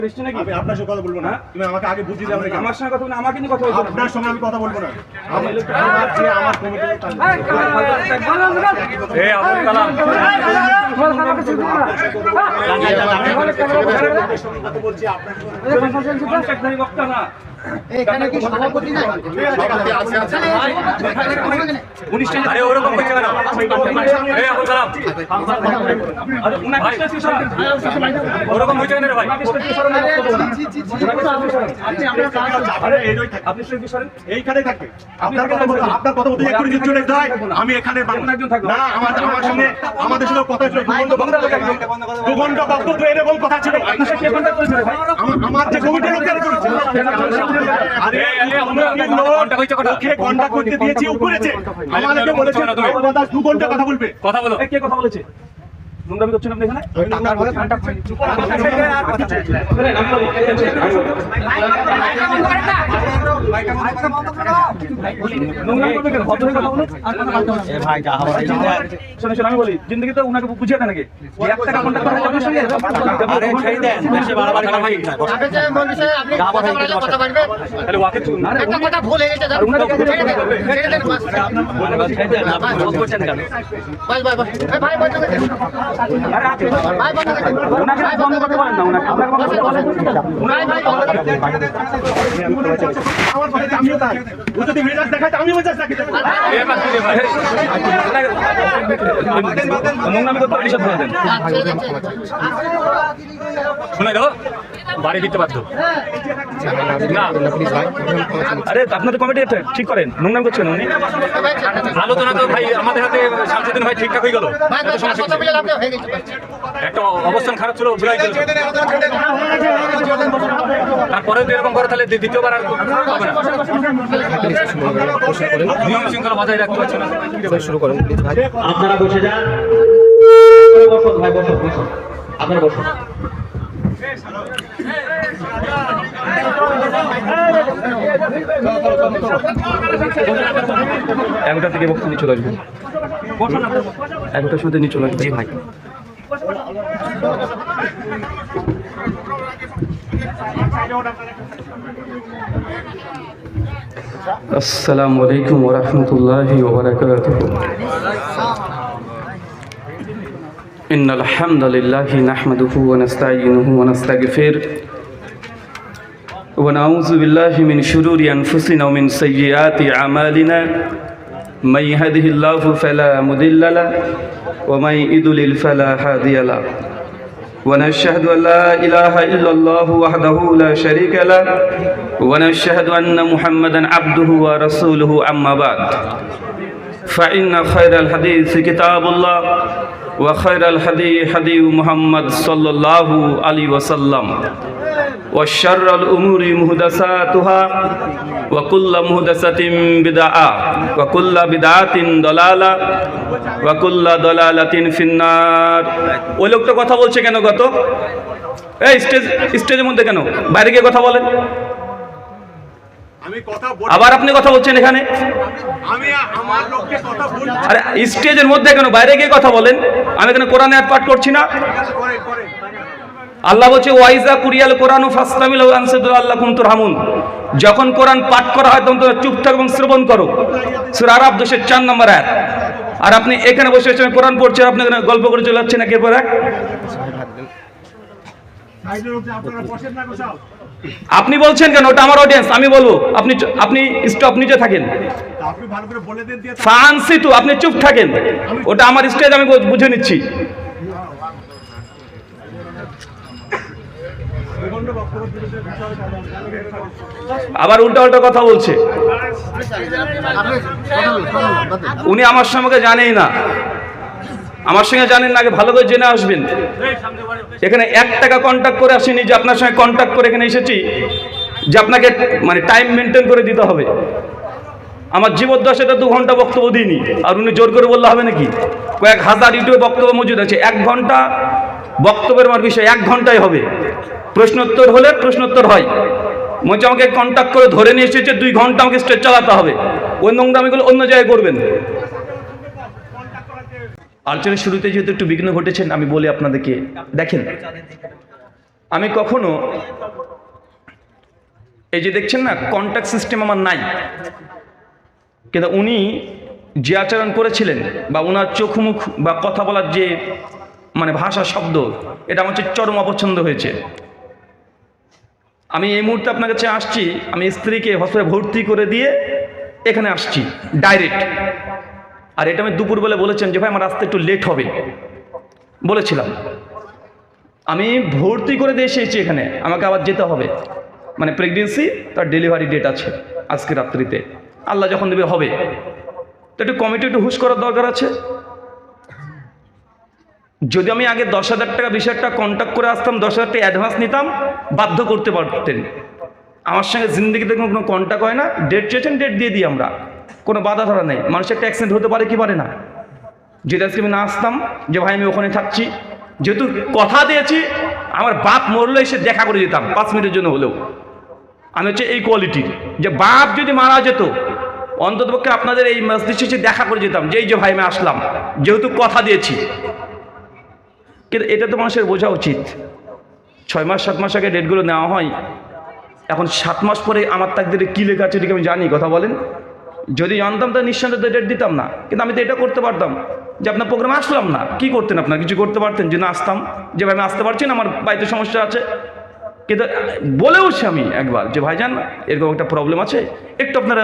আমি আপনার সঙ্গে কথা বলবো না। তুমি আমাকে আগে বুঝিয়ে দাও। আমার সঙ্গে কথা বলবো না, আমাকে নিয়ে কথা বলবো। আপনার সঙ্গে আমি কথা বলবো না। আমার যে আমার কমিটি এই আবুল কালাম কথা বলছি আপনার সঙ্গে বক্তা না। এখানে কি সভাপতি না? আরে ওরকম হচ্ছে কেন? এই আবুল কালাম আরে উনাকে স্টেজ থেকে সরান। ওরকম হচ্ছে কেন রে ভাই? আপনি স্টেজ থেকে সরেন। এইখানেই থাকবে। আপনার কথা বলতে একটু নিচে যায়। আমি এখানে একজন থাকবো না। আমার সঙ্গে আমাদের সঙ্গে কথা ছিল। দুঘণ্টা বক্তব্য এরকম কথা ছিল। কে কন্টাক্ট করেছে রে ভাই? আমার যে কমিটির লোকেরা করেছে। আরে কন্টাক্ট করতে দিয়েছি উপরেছে। আমাদেরকে বলেছে 2 ঘন্টা কথা বলবে। কথা বলো। কে কথা বলেছে? নোংরামি করছেন আপনি এখানে? আমি বলি জিন্দগি তো উনাকে বুঝিয়ে দেন নাকি? 1 টাকা কন্টাক্ট করা আপনার সঙ্গে? তাহলে ওয়াকে চুন না। একটা কথা ভুল হয়ে গেছে। ভাই ভাই আরে আপনি উনাকে বন্ধ করতে পারেন না। উনাকে আপনাকে বন্ধ করতে পারেন। আমার কথা আমিও তাই। ও যদি মেজাজ দেখায় আমিও মেজাজ দেখাতে পারি। নোংরামি করতে নিষেধ করে দেন। শুনে দাও বাড়ি দিতে বাধ্য না। আরে আপনাদের কমিটি ঠিক করেন। নোংরামি করছেন উনি। আলোচনা তো ভাই আমাদের হাতে শামসুদ্দিন ভাই ঠিকঠাক হয়ে গেল। একটা অবস্থান খারাপ ছিল, তারপরে তো এরকম করে তাহলে দ্বিতীয়বার আর হবে না। নিয়ম শৃঙ্খলা বজায় রাখতে পারছে না। শুরু করেন আপনারা বসে যান। বসুন ভাই, বসুন বসুন, আপনারা বসুন। একটা থেকে বক্তব্য নিয়ে চলে আসবেন। একটার সাথে নিয়ে চলে আসবেন ভাই। আসসালামু আলাইকুম ওয়া রাহমাতুল্লাহি ওয়া বারাকাতুহু। ইন্নাল হামদালিল্লাহি নাহমাদুহু ওয়া নাস্তাঈনুহু ওয়া নাস্তাগফির ওয়া নাউযু বিল্লাহি মিন শুরুরি আনফুসিনা ওয়া মিন সাইয়্যাতি আমালিনা মান ইয়াহদিহিল্লাহু ফালা মুদিল্লা লাহু ওয়া মান ইউদ্লিল ফালা হাদিয়া লাহু ওয়া নাশহাদু আল লা ইলাহা ইল্লাল্লাহু ওয়াহদাহু লা শারীকা লাহু ওয়া নাশহাদু আন্না মুহাম্মাদান আবদুহু ওয়া রাসূলুহু আম্মা বা'দ ফাইন্না খায়রাল হাদিসি কিতাবুল্লাহ ওয়া খায়রাল হাদী হাদী মুহাম্মদ সাল্লাল্লাহু আলাইহি ওয়াসাল্লাম ওয়া শাররাল উমুরি মুহদাসাতুহা ওয়া কুল্লু মুহদাসাতিন বিদআহ ওয়া কুল্লু বিদআতিন দালালা ওয়া কুল্লু দালালাতিন ফিন্নার। ওই লোকটা কথা বলছে কেন? গত এই স্টেজের মধ্যে কেন? বাইরে গিয়ে কথা বলেন। আবার আপনি কথা বলছেন এখানে। আমি আমার লোককে কথা বলছি। আরে স্টেজের মধ্যে কেন? বাইরে গিয়ে কথা বলেন। আমি এখানে কোরআন আয়াত পাঠ করছি না। আল্লাহ বলছে ওয়াইজা কুরিয়াল কোরআন ফাসতামিলু আনসাদু আল্লাকুম তুরহামুন। যখন কোরআন পাঠ করা হয় তখন তোমরা চুপ থাকো এবং শ্রবণ করো। সূরা আরাফ 4 নম্বর আয়াত। আর আপনি এখানে বসে আছেন কোরআন পড়ছেন, আপনি এখানে গল্প করে চলে যাচ্ছেন একের পর এক। আপনি বলছেন কেন? ওটা আমার অডিয়েন্স, আমি বলবো। আপনি স্টপ নিচে থাকেন। আপনি ভালো করে বলে দেন দিয়ে ফানসিতু, আপনি চুপ থাকেন। ওটা আমার স্টেজ, আমি বুঝে নিচ্ছি। আবার উল্টা উল্টা কথা বলছে। উনি আমার সঙ্গে জানেই না, আমার সঙ্গে জানেন না। আগে ভালো করে জেনে আসবেন। এখানে 1 টাকা কন্ট্যাক্ট করে আসিনি যে আপনার সঙ্গে কন্ট্যাক্ট করে এখানে এসেছি যে আপনাকে মানে টাইম মেনটেন করে দিতে হবে। আমার জীবদ্দশাতে 2 ঘন্টা বক্তব্য দিইনি, আর উনি জোর করে বললে হবে নাকি? কয়েক হাজার ইউটিউবে বক্তব্য মজুদ আছে। 1 ঘন্টা বক্তব্যের আমার বিষয় 1 ঘন্টাই হবে। প্রশ্নোত্তর হলে প্রশ্নোত্তর হয়। মঞ্চে আমাকে কন্ট্যাক্ট করে ধরে নিয়ে এসেছে 2 ঘন্টা আমাকে স্টেজ চালাতে হবে। ওই নোংরামিগুলো অন্য জায়গায় করবেন। আলোচনার শুরুতে যেহেতু একটু বিঘ্ন ঘটেছেন, আমি বলি আপনাদেরকে, দেখেন আমি কখনো এই যে দেখছেন না কন্ট্যাক্ট সিস্টেম আমার নাই, কিন্তু উনি যে আচরণ করেছিলেন বা ওনার চোখ মুখ বা কথা বলার যে মানে ভাষা শব্দ, এটা আমার হচ্ছে চরম অপছন্দ হয়েছে। আমি এই মুহূর্তে আপনার কাছে আসছি, আমি স্ত্রীকে হসপিটালে ভর্তি করে দিয়ে এখানে আসছি ডাইরেক্ট। আর এটা আমি দুপুরবেলা বলেছেন যে ভাই আমার আসতে একটু লেট হবে বলেছিলাম। আমি ভর্তি করে দিয়ে এসেছি এখানে, আমাকে আবার যেতে হবে, মানে প্রেগনেন্সি তার ডেলিভারি ডেট আছে আজকে রাত্রিতে, আল্লাহ যখন দেবে হবে। তো একটু কমিটি একটু হুশ করার দরকার আছে। যদি আমি আগে 10,000 টাকা 20,000 টাকা কন্ট্যাক্ট করে আসতাম, 10,000 টাকা অ্যাডভান্স নিতাম, বাধ্য করতে পারতেন। আমার সঙ্গে জিন্দগিতে কোনো কন্ট্যাক্ট হয় না, ডেট চেয়েছেন ডেট দিয়ে দিই আমরা, কোনো বাধা ধরা নেই। মানুষের একটা অ্যাক্সিডেন্ট হতে পারে কি পারে না। যদি আজকে আমি না আসতাম যে ভাই আমি ওখানে থাকছি, যেহেতু কথা দিয়েছি, আমার বাপ মরলে এসে দেখা করে যেতাম 5 মিনিটের জন্য হলেও। আমি হচ্ছে এই কোয়ালিটির, যে বাপ যদি মারা যেত অন্ততপক্ষে আপনাদের এই মসজিদে এসে দেখা করে যেতাম যে এই যে ভাই আমি আসলাম, যেহেতু কথা দিয়েছি। কিন্তু এটা তো মানুষের বোঝা উচিত। 6 মাস 7 মাস আগে ডেটগুলো নেওয়া হয়, এখন 7 মাস পরে আমার তাকদিরে কী লেখা আছে এটাকে আমি জানি, কথা বলেন। যদি জানতাম তো নিঃসন্দেহে ডেট দিতাম না, কিন্তু আমি তো এটা করতে পারতাম যে আপনার প্রোগ্রামে আসলাম না, কি করতেন আপনার কিছু করতে পারতেন যে না আসতাম, যে ভাই আমি আসতে পারছি না, আমার বাড়িতে সমস্যা আছে। কিন্তু বলেওছি আমি একবার যে ভাইজান এরকম একটা প্রবলেম আছে, একটু আপনারা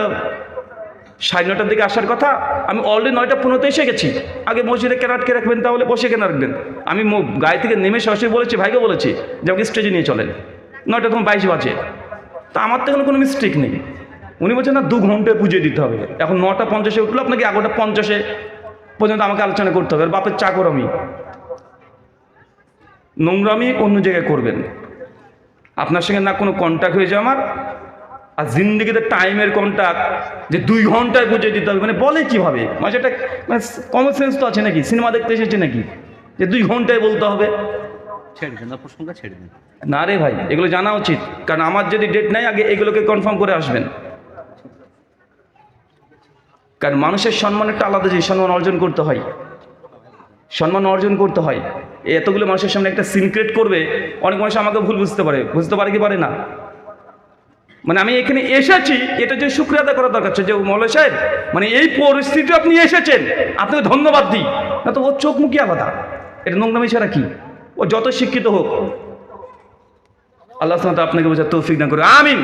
9:30 দিকে আসার কথা, আমি অলরেডি 9:15 এসে গেছি। আগে মসজিদে কেন আটকে রাখবেন, তাহলে বসে কেন রাখবেন। আমি গাড়ি থেকে নেমে সরাসরি বলেছি, ভাইকে বলেছি যে আমাকে স্টেজে নিয়ে চলেন, 9:22 বাজে। তা আমার তো কোনো মিস্টেক নেই। উনি বলছেন না 2 ঘন্টায় পুজো দিতে হবে। এখন 9:50 উঠলো, আপনাকে 11:50 পর্যন্ত আমাকে আলোচনা করতে হবে। আর বাপের চাকর আমি, নোংরামি অন্য জায়গায় করবেন। আপনার সঙ্গে না কোনো কন্ট্যাক্ট হয়েছে আমার, আর জিন্দিগিতে টাইমের কন্ট্যাক্ট যে 2 ঘন্টায় বুঝিয়ে দিতে হবে, মানে বলে কীভাবে? মানে সেটা মানে কমন সেন্স তো আছে নাকি? সিনেমা দেখতে এসেছে নাকি যে 2 ঘন্টায় বলতে হবে? না রে ভাই, এগুলো জানা উচিত। কারণ আমার যদি ডেট নেই, আগে এগুলোকে কনফার্ম করে আসবেন। কারণ মানুষের সম্মান একটা আলাদা জিনিস, সম্মান অর্জন করতে হয়, সম্মান অর্জন করতে হয়। এতগুলো মানুষের সামনে একটা সিনক্রেট করবে, অনেক মানুষ আমাকে ভুল বুঝতে পারে কি পারে না। মানে আমি এখানে এসেছি, এটা যে শুকরিয়া আদায় করা দরকার, যে মৌলানা সাহেব মানে এই পরিস্থিতি আপনি এসেছেন, আপনাকে ধন্যবাদ দিই। না তো ওর চোখ মুখই আলাদা, এটা নোংরামি ছাড়া কি। ও যত শিক্ষিত হোক, আল্লাহ সুবহানাহু ওয়া তাআলা আপনাকে বোঝার তৌফিক দান করে, আমিন।